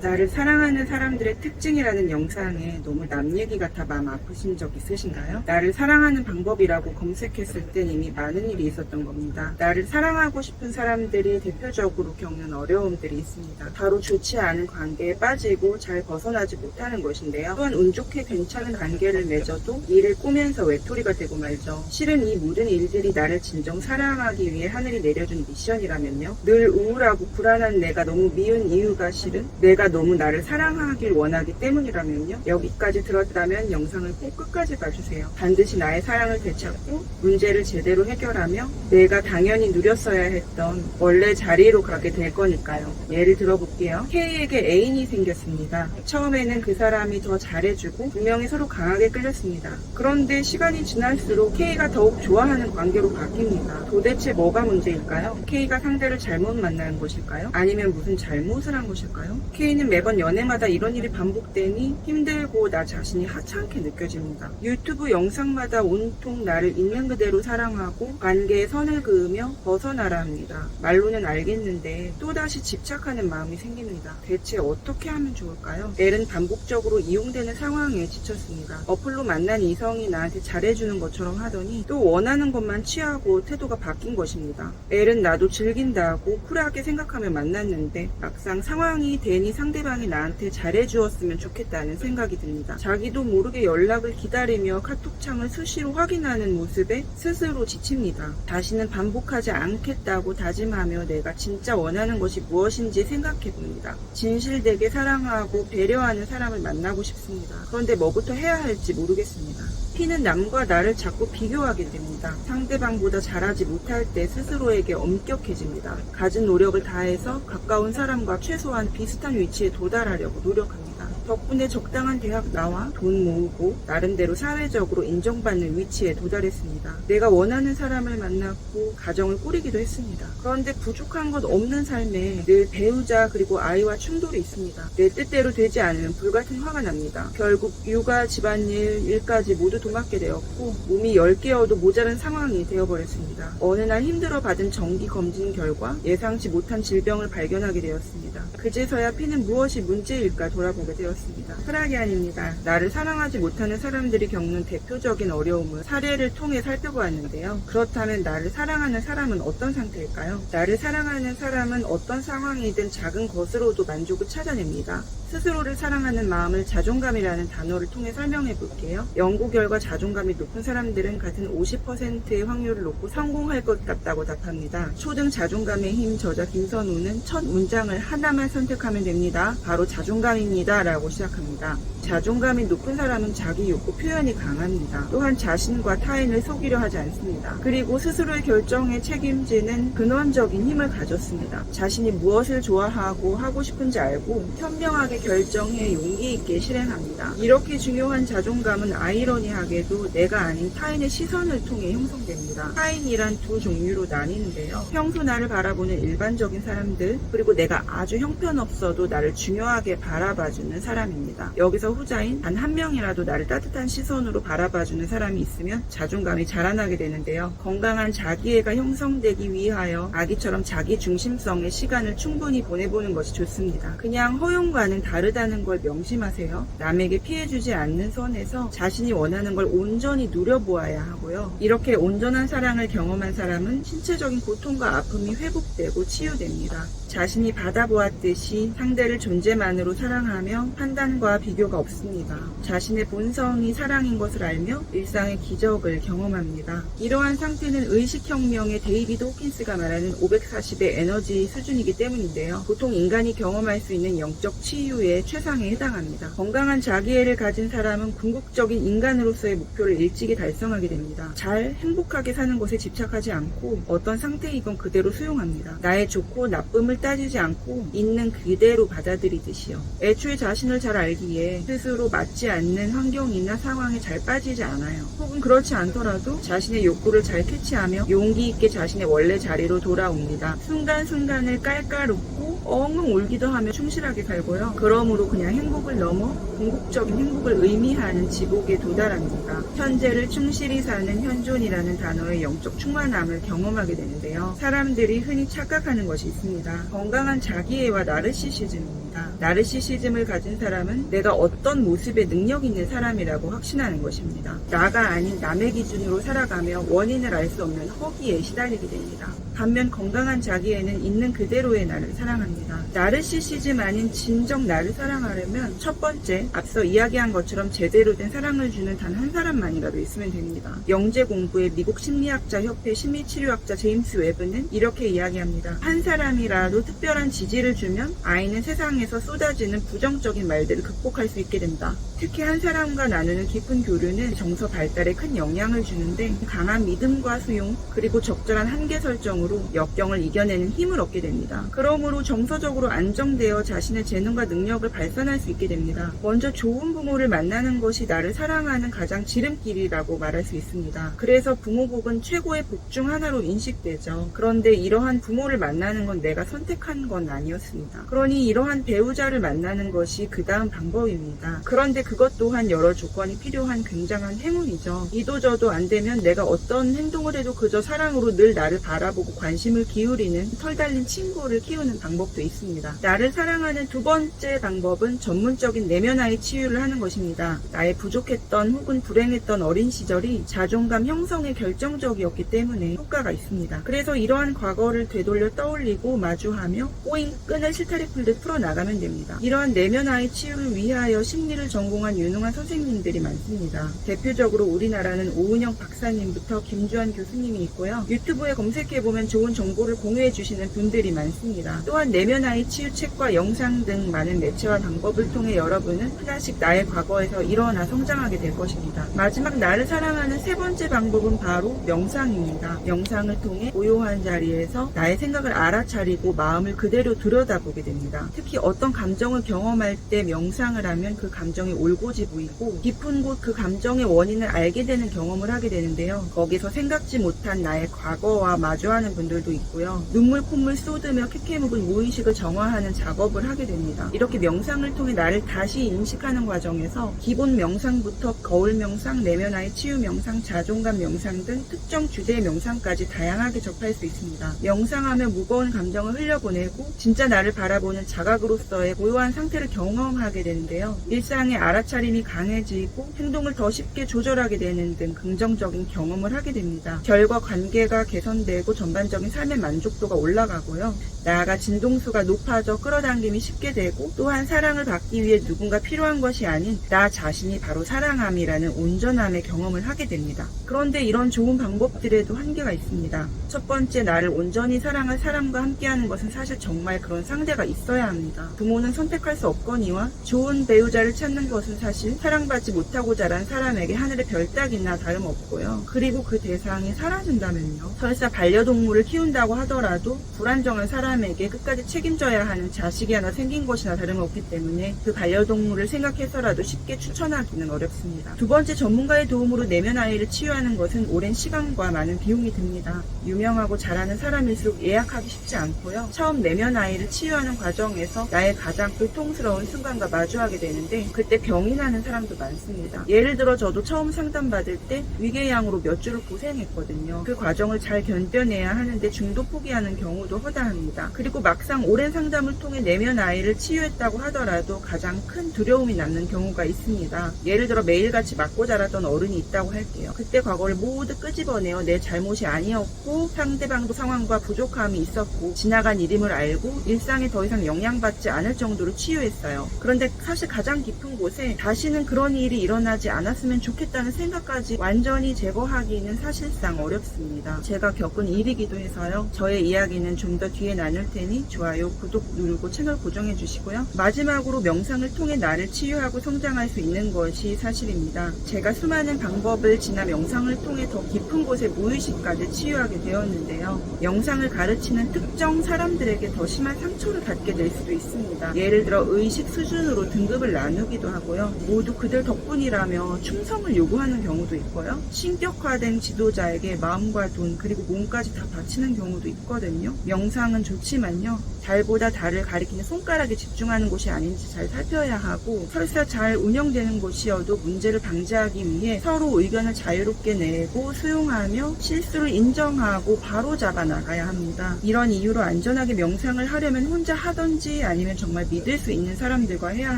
나를 사랑하는 사람들의 특징이라는 영상에 너무 남 얘기 같아 마음 아프신 적 있으신가요? 나를 사랑하는 방법이라고 검색했을 땐 이미 많은 일이 있었던 겁니다. 나를 사랑하고 싶은 사람들이 대표적으로 겪는 어려움들이 있습니다. 바로 좋지 않은 관계에 빠지고 잘 벗어나지 못하는 것인데요. 또한 운 좋게 괜찮은 관계를 맺어도 일을 꾸면서 외톨이가 되고 말죠. 실은 이 모든 일들이 나를 진정 사랑하기 위해 하늘이 내려준 미션이라면요. 늘 우울하고 불안한 내가 너무 미운 이유가 실은 내가 너무 나를 사랑하길 원하기 때문이라면요. 여기까지 들었다면 영상을 꼭 끝까지 봐주세요. 반드시 나의 사랑을 되찾고 문제를 제대로 해결하며 내가 당연히 누렸어야 했던 원래 자리로 가게 될 거니까요. 예를 들어볼게요. K에게 애인이 생겼습니다. 처음에는 그 사람이 더 잘해주고 분명히 서로 강하게 끌렸습니다. 그런데 시간이 지날수록 K가 더욱 좋아하는 관계로 바뀝니다. 도대체 뭐가 문제일까요? K가 상대를 잘못 만난 것일까요? 아니면 무슨 잘못을 한 것일까요? K는 매번 연애마다 이런 일이 반복되니 힘들고 나 자신이 하찮게 느껴집니다. 유튜브 영상마다 온통 나를 있는 그대로 사랑하고 관계에 선을 그으며 벗어나라 합니다. 말로는 알겠는데 또다시 집착하는 마음이 생깁니다. 대체 어떻게 하면 좋을까요? L은 반복적으로 이용되는 상황에 지쳤습니다. 어플로 만난 이성이 나한테 잘해주는 것처럼 하더니 또 원하는 것만 취하고 태도가 바뀐 것입니다. L은 나도 즐긴다고 쿨하게 생각하며 만났는데 막상 상황이 되니 상대방이 나한테 잘해주었으면 좋겠다는 생각이 듭니다. 자기도 모르게 연락을 기다리며 카톡창을 수시로 확인하는 모습에 스스로 지칩니다. 다시는 반복하지 않겠다고 다짐하며 내가 진짜 원하는 것이 무엇인지 생각해봅니다. 진실되게 사랑하고 배려하는 사람을 만나고 싶습니다. 그런데 뭐부터 해야 할지 모르겠습니다. P는 남과 나를 자꾸 비교하게 됩니다. 상대방보다 잘하지 못할 때 스스로에게 엄격해집니다. 가진 노력을 다해서 가까운 사람과 최소한 비슷한 위치에 도달하려고 노력합니다. 덕분에 적당한 대학 나와 돈 모으고 나름대로 사회적으로 인정받는 위치에 도달했습니다. 내가 원하는 사람을 만났고 가정을 꾸리기도 했습니다. 그런데 부족한 것 없는 삶에 늘 배우자 그리고 아이와 충돌이 있습니다. 내 뜻대로 되지 않으면 불같은 화가 납니다. 결국 육아, 집안일, 일까지 모두 도맡게 되었고 몸이 10개여도 모자란 상황이 되어버렸습니다. 어느 날 힘들어 받은 정기 검진 결과 예상치 못한 질병을 발견하게 되었습니다. 그제서야 P는 무엇이 문제일까 돌아보게 되었습니다. 흔하게 아닙니다. 나를 사랑하지 못하는 사람들이 겪는 대표적인 어려움을 사례를 통해 살펴보았는데요. 그렇다면 나를 사랑하는 사람은 어떤 상태일까요? 나를 사랑하는 사람은 어떤 상황이든 작은 것으로도 만족을 찾아냅니다. 스스로를 사랑하는 마음을 자존감이라는 단어를 통해 설명해 볼게요. 연구 결과 자존감이 높은 사람들은 같은 50%의 확률을 놓고 성공할 것 같다고 답합니다. 초등 자존감의 힘 저자 김선우는 첫 문장을 하나만 선택하면 됩니다. 바로 자존감입니다 라고 시작합니다. 자존감이 높은 사람은 자기 욕구 표현이 강합니다. 또한 자신과 타인을 속이려 하지 않습니다. 그리고 스스로의 결정에 책임지는 근원적인 힘을 가졌습니다. 자신이 무엇을 좋아하고 하고 싶은지 알고 현명하게 결정해 용기 있게 실행합니다. 이렇게 중요한 자존감은 아이러니하게도 내가 아닌 타인의 시선을 통해 형성됩니다. 타인이란 두 종류로 나뉘는데요. 평소 나를 바라보는 일반적인 사람들, 그리고 내가 아주 형편없어도 나를 중요하게 바라봐주는 사람입니다. 여기서 후자인 단 한 명이라도 나를 따뜻한 시선으로 바라봐주는 사람이 있으면 자존감이 자라나게 되는데요. 건강한 자기애가 형성되기 위하여 아기처럼 자기 중심성의 시간을 충분히 보내보는 것이 좋습니다. 그냥 허용과는 다르다는 걸 명심하세요. 남에게 피해주지 않는 선에서 자신이 원하는 걸 온전히 누려보아야 하고요. 이렇게 온전한 사랑을 경험한 사람은 신체적인 고통과 아픔이 회복되고 치유됩니다. 자신이 받아보았듯이 상대를 존재만으로 사랑하며 판단과 비교가 없습니다. 자신의 본성이 사랑인 것을 알며 일상의 기적을 경험합니다. 이러한 상태는 의식혁명의 데이비드 호킨스가 말하는 540의 에너지 수준이기 때문인데요. 보통 인간이 경험할 수 있는 영적 치유의 최상에 해당합니다. 건강한 자기애를 가진 사람은 궁극적인 인간으로서의 목표를 일찍이 달성하게 됩니다. 잘 행복하게 사는 것에 집착하지 않고 어떤 상태이건 그대로 수용합니다. 나의 좋고 나쁨을 따지지 않고 있는 그대로 받아들이듯이요. 애초에 자신을 잘 알기에 스스로 맞지 않는 환경이나 상황에 잘 빠지지 않아요. 혹은 그렇지 않더라도 자신의 욕구를 잘 캐치하며 용기 있게 자신의 원래 자리로 돌아옵니다. 순간순간을 깔깔웃고 엉엉 울기도 하며 충실하게 살고요. 그러므로 그냥 행복을 넘어 궁극적인 행복을 의미하는 지복에 도달합니다. 현재를 충실히 사는 현존이라는 단어의 영적 충만함을 경험하게 되는데요. 사람들이 흔히 착각하는 것이 있습니다. 건강한 자기애와 나르시시즘입니다. 것입니다. 나르시시즘을 가진 사람은 내가 어떤 모습의 능력 있는 사람이라고 확신하는 것입니다. 나가 아닌 남의 기준으로 살아가며 원인을 알 수 없는 허기에 시달리게 됩니다. 반면 건강한 자기애는 있는 그대로의 나를 사랑합니다. 나르시시즘 아닌 진정 나를 사랑하려면 첫 번째, 앞서 이야기한 것처럼 제대로 된 사랑을 주는 단 한 사람만이라도 있으면 됩니다. 영재 공부의 미국 심리학자 협회 심리치료학자 제임스 웨브는 이렇게 이야기합니다. 한 사람이라도 특별한 지지를 주면 아이는 세상에서 쏟아지는 부정적인 말들을 극복할 수 있게 된다. 특히 한 사람과 나누는 깊은 교류는 정서 발달에 큰 영향을 주는데 강한 믿음과 수용 그리고 적절한 한계 설정으로 역경을 이겨내는 힘을 얻게 됩니다. 그러므로 정서적으로 안정되어 자신의 재능과 능력을 발산할 수 있게 됩니다. 먼저 좋은 부모를 만나는 것이 나를 사랑하는 가장 지름길이라고 말할 수 있습니다. 그래서 부모복은 최고의 복 중 하나로 인식되죠. 그런데 이러한 부모를 만나는 건 내가 선택한 건 아니었습니다. 그러니 이러한 배우자를 만나는 것이 그 다음 방법입니다. 그런데 그것 또한 여러 조건이 필요한 굉장한 행운이죠. 이도저도 안 되면 내가 어떤 행동을 해도 그저 사랑으로 늘 나를 바라보고 관심을 기울이는 털 달린 친구를 키우는 방법도 있습니다. 나를 사랑하는 두 번째 방법은 전문적인 내면화의 치유를 하는 것입니다. 나의 부족했던 혹은 불행했던 어린 시절이 자존감 형성에 결정적이었기 때문에 효과가 있습니다. 그래서 이러한 과거를 되돌려 떠올리고 마주하며 꼬인 끈을 실타래 풀듯 풀어나가면 됩니다. 이러한 내면화의 치유를 위하여 심리를 전공한 유능한 선생님들이 많습니다. 대표적으로 우리나라는 오은영 박사님부터 김주환 교수님이 있고요. 유튜브에 검색해보면 좋은 정보를 공유해주시는 분들이 많습니다. 또한 내면화의 치유책과 영상 등 많은 매체와 방법을 통해 여러분은 하나씩 나의 과거에서 일어나 성장하게 될 것입니다. 마지막 나를 사랑하는 세 번째 방법은 바로 명상입니다. 명상을 통해 고요한 자리에서 나의 생각을 알아차리고 마음을 그대로 들여다보게 됩니다. 특히 어떤 감정을 경험할 때 명상을 하면 그 감정이 올고지 보이고 깊은 곳 그 감정의 원인을 알게 되는 경험을 하게 되는데요. 거기서 생각지 못한 나의 과거와 마주하는 분들도 있고요. 눈물 콧물 쏟으며 캐캐묵은 무의식을 정화하는 작업을 하게 됩니다. 이렇게 명상을 통해 나를 다시 인식하는 과정에서 기본 명상부터 거울 명상, 내면화의 치유 명상, 자존감 명상 등 특정 주제의 명상까지 다양하게 접할 수 있습니다. 명상하며 무거운 감정을 흘려보내고 진짜 나를 바라보는 자각으로서의 고요한 상태를 경험하게 되는데요. 일상의 알아차림이 강해지고 행동을 더 쉽게 조절하게 되는 등 긍정적인 경험을 하게 됩니다. 결과 관계가 개선되고 전반적인 삶의 만족도가 올라가고요. 나아가 진동수가 높아져 끌어당김이 쉽게 되고 또한 사랑을 받기 위해 누군가 필요한 것이 아닌 나 자신이 바로 사랑함이라는 온전함의 경험을 하게 됩니다. 그런데 이런 좋은 방법들에도 한계가 있습니다. 첫 번째, 나를 온전히 사랑할 사람과 함께하는 것은 사실 정말 그런 상대가 있어야 합니다. 부모는 선택할 수 없거니와 좋은 배우자를 찾는 것은 사실 사랑받지 못하고 자란 사람에게 하늘의 별 따기나 다름없고요. 그리고 그 대상이 사라진다면요. 설사 반려동물을 키운다고 하더라도 불안정한 사람에게 끝까지 책임져야 하는 자식이 하나 생긴 것이나 다름없기 때문에 그 반려동물을 생각해서라도 쉽게 추천하기는 어렵습니다. 두 번째, 전문가의 도움으로 내면 아이를 치유하는 것은 오랜 시간과 많은 비용이 듭니다. 유명하고 잘하는 사람일수록 예약하기 쉽지 않고요. 처음 내면 아이를 치유하는 과정에서 나의 가장 고통스러운 순간과 마주하게 되는데 그때 병이 나는 사람도 많습니다. 예를 들어 저도 처음 상담받을 때 위궤양으로 몇 주를 고생했거든요. 그 과정을 잘 견뎌내야 하는데 중도 포기하는 경우도 허다합니다. 그리고 막상 오랜 상담을 통해 내면 아이를 치유했다고 하더라도 가장 큰 두려움이 남는 경우가 있습니다. 예를 들어 매일같이 맞고 자랐던 어른이 있다고 할게요. 그때 과거를 모두 끄집어내어 내 잘못이 아니었고 상대방도 상황과 부족함이 있었고 지나간 일임을 알고 일상에 더 이상 영향받지 않을 정도로 치유했어요. 그런데 사실 가장 깊은 곳에 다시는 그런 일이 일어나지 않았으면 좋겠다는 생각까지 완전히 제거하기는 사실상 어렵습니다. 제가 겪은 일이기도 해서요. 저의 이야기는 좀 더 뒤에 나눌 테니 좋아요, 구독 누르고 채널 고정해 주시고요. 마지막으로 명상을 통해 나를 치유하고 성장할 수 있는 것이 사실입니다. 제가 수많은 방법을 지나 명상을 통해 더 깊은 곳의 무의식까지 치유하게 되었는데요. 명상을 가르치는 특정 사람들에게 더 심한 상처를 받게 될 수도 있습니다. 예를 들어 의식 수준으로 등급을 나누기도 하고요. 모두 그들 덕분이라며 충성을 요구하는 경우도 있고요. 신격화된 지도자에게 마음과 돈 그리고 몸까지 다 다치는 경우도 있거든요. 명상은 좋지만요. 달보다 달을 가리키는 손가락에 집중하는 곳이 아닌지 잘 살펴야 하고, 설사 잘 운영되는 곳이어도 문제를 방지하기 위해 서로 의견을 자유롭게 내고 수용하며 실수를 인정하고 바로잡아 나가야 합니다. 이런 이유로 안전하게 명상을 하려면 혼자 하던지 아니면 정말 믿을 수 있는 사람들과 해야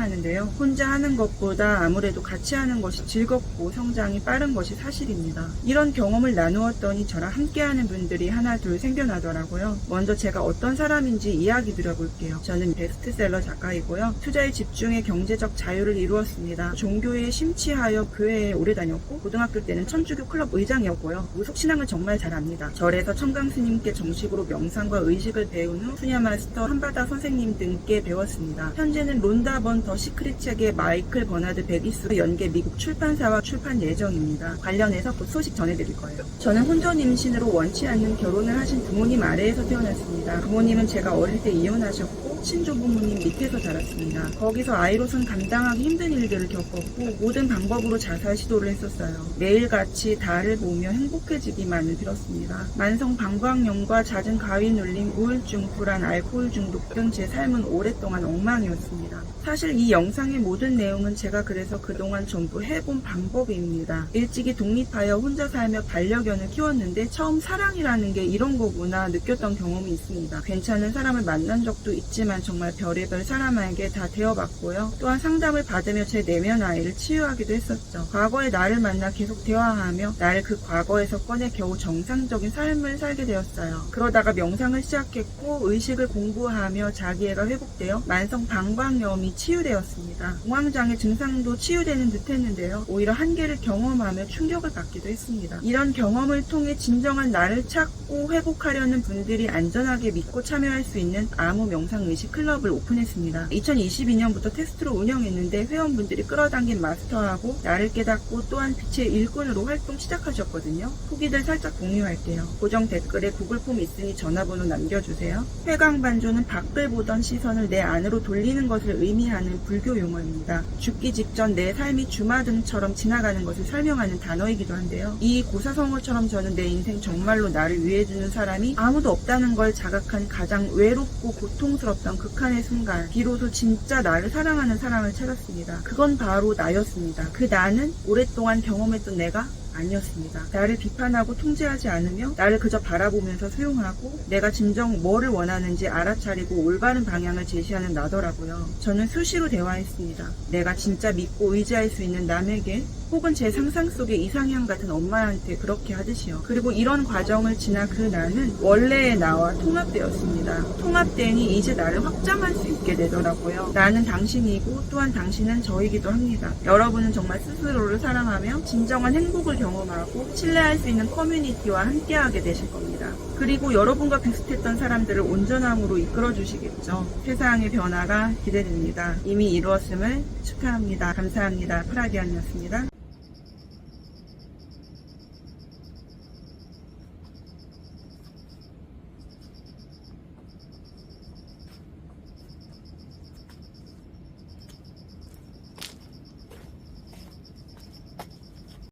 하는데요. 혼자 하는 것보다 아무래도 같이 하는 것이 즐겁고 성장이 빠른 것이 사실입니다. 이런 경험을 나누었더니 저랑 함께하는 분들이 하나 둘 생겨나더라고요. 먼저 제가 어떤 사람인지 이야기 드려볼게요. 저는 베스트셀러 작가이고요. 투자에 집중해 경제적 자유를 이루었습니다. 종교에 심취하여 교회에 오래 다녔고, 고등학교 때는 천주교 클럽 의장이었고요. 무속신앙을 정말 잘 압니다. 절에서 청강 스님께 정식으로 명상과 의식을 배운 후 수녀 마스터, 한바다 선생님 등께 배웠습니다. 현재는 론다 번 더 시크릿 책의 마이클 버나드 베기스 연계 미국 출판사와 출판 예정입니다. 관련해서 곧 소식 전해드릴 거예요. 저는 혼전 임신으로 원치 않는 결혼을 하신 부모님 아래에서 태어났습니다. 부모님은 제가 어릴 때 이혼하셨고 친조부모님 밑에서 자랐습니다. 거기서 아이로선 감당하기 힘든 일들을 겪었고 모든 방법으로 자살 시도를 했었어요. 매일같이 달을 보며 행복해지기만을 빌었습니다. 만성 방광염과 잦은 가위 눌림, 우울증, 불안, 알코올 중독 등 제 삶은 오랫동안 엉망이었습니다. 사실 이 영상의 모든 내용은 제가 그래서 그동안 전부 해본 방법입니다. 일찍이 독립하여 혼자 살며 반려견을 키웠는데 처음 사랑이라는 게 이런 거구나 느꼈던 경험이 있습니다. 괜찮은 사람을 만난 적도 있지만 정말 별의별 사람에게 다 대어봤고요. 또한 상담을 받으며 제 내면 아이를 치유하기도 했었죠. 과거의 나를 만나 계속 대화하며 나를 그 과거에서 꺼내 겨우 정상적인 삶을 살게 되었어요. 그러다가 명상을 시작했고 의식을 공부하며 자기애가 회복되어 만성 방광염이 치유되었습니다. 공황장애 증상도 치유되는 듯 했는데요. 오히려 한계를 경험하며 충격을 받기도 했습니다. 이런 경험을 통해 진정한 나를 찾고 회복하려는 분들이 안전하게 믿고 참여할 수 있는 아무 명상 의식 클럽을 오픈했습니다. 2022년부터 테스트로 운영했는데 회원분들이 끌어당긴 마스터하고 나를 깨닫고 또한 빛의 일꾼으로 활동 시작하셨거든요. 후기들 살짝 공유할게요. 고정 댓글에 구글 폼 있으니 전화번호 남겨주세요. 회광반조는 밖을 보던 시선을 내 안으로 돌리는 것을 의미하는 불교 용어입니다. 죽기 직전 내 삶이 주마등처럼 지나가는 것을 설명하는 단어이기도 한데요. 이 고사성어처럼 저는 내 인생 정말로 나를 위해주는 사람이 아무도 없다는 걸 자각한 가장 외롭고 고통스럽던 극한의 순간 비로소 진짜 나를 사랑하는 사람을 찾았습니다. 그건 바로 나였습니다. 그 나는 오랫동안 경험했던 내가 아니었습니다. 나를 비판하고 통제하지 않으며 나를 그저 바라보면서 수용하고 내가 진정 뭐를 원하는지 알아차리고 올바른 방향을 제시하는 나더라고요. 저는 수시로 대화했습니다. 내가 진짜 믿고 의지할 수 있는 남에게 혹은 제 상상 속의 이상형 같은 엄마한테 그렇게 하듯이요. 그리고 이런 과정을 지나 그 나는 원래의 나와 통합되었습니다. 통합되니 이제 나를 확장할 수 있게 되더라고요. 나는 당신이고 또한 당신은 저이기도 합니다. 여러분은 정말 스스로를 사랑하며 진정한 행복을 경험하고 신뢰할 수 있는 커뮤니티와 함께하게 되실 겁니다. 그리고 여러분과 비슷했던 사람들을 온전함으로 이끌어 주시겠죠. 세상의 변화가 기대됩니다. 이미 이루었음을 축하합니다. 감사합니다. 프라디언이었습니다.